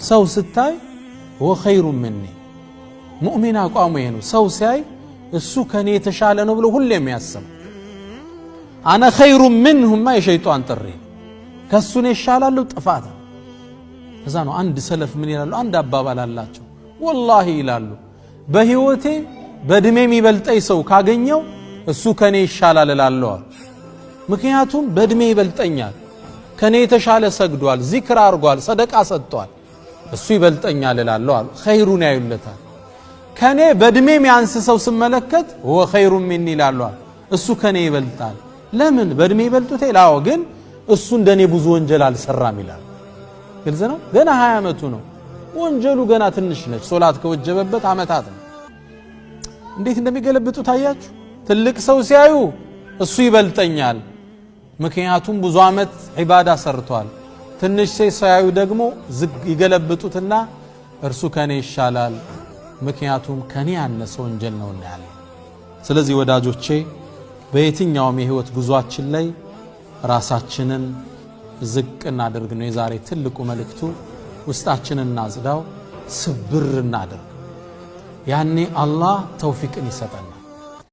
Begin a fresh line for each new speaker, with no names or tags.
ሰው ስታይ ወኸይሩ ምኒ ሙእሚን አቋሙ ይሄ ነው ሰው ሲያይ እሱ ከኔ የተሻለ ነው ብሎ ሁሌም ያስብ አና ኸይሩ منهما የሸይጣን ጥሪ ከሱ ነው ይሻላል ጥፋት እዛ ነው አንድ ሰለፍ ምን ይላሉ አንድ አባባል አላቸው ወላሂ ይላሉ በህይወቴ በእድሜ የሚበልጠኝ ሰው ካገኘው እሱ ከኔ ይሻላል እላለሁ ምክንያቱም በእድሜ ይበልጠኛል ከኔ የተሻለ ሰግዷል ዚክር አርጓል ሰደቃ ሰጥቷል እሱ ይበልጠኛል እላለሁ ኸይሩን ያዩለታል ከኔ በእድሜ የሚያንስ ሰው ስመለከት هو خير مني ይላሉ እሱ ከኔ ይበልጣል ለምን በእድሜ ይበልጡት ይላው ግን እሱ እንደኔ ብዙ ወንጀል አልሰራም ይላል ግልጽ ነው ገና 20 አመቱ ነው ወንጀሉ ገና ትንሽ ነች ሶላት ከወጀበበት አመታት ነው እንዴት እንደሚገለብጡ ታያችሁ ትልቅ ሰው ሲያዩ እሱ ይበልጠኛል ምክንያቱም ብዙ አመት ዒባዳ ሰርቷል ትንሽ ሲያዩ ደግሞ ይገለብጡትና እርሱ ከኔ ይሻላል ምክንያቱም ከኔ ያነሰ ወንጀል ነውና ያለ ስለዚህ ወዳጆቼ በየትኛውም የህይወት ጉዟችን ላይ ራሳችንን ዝቅ እናድርግ ነው የዛሬ ትልቁ መልእክቱ ውስጣችንን እናጽዳው ስብር እናድርግ ያኔ አላህ ተውፊቅን ይሰጠናል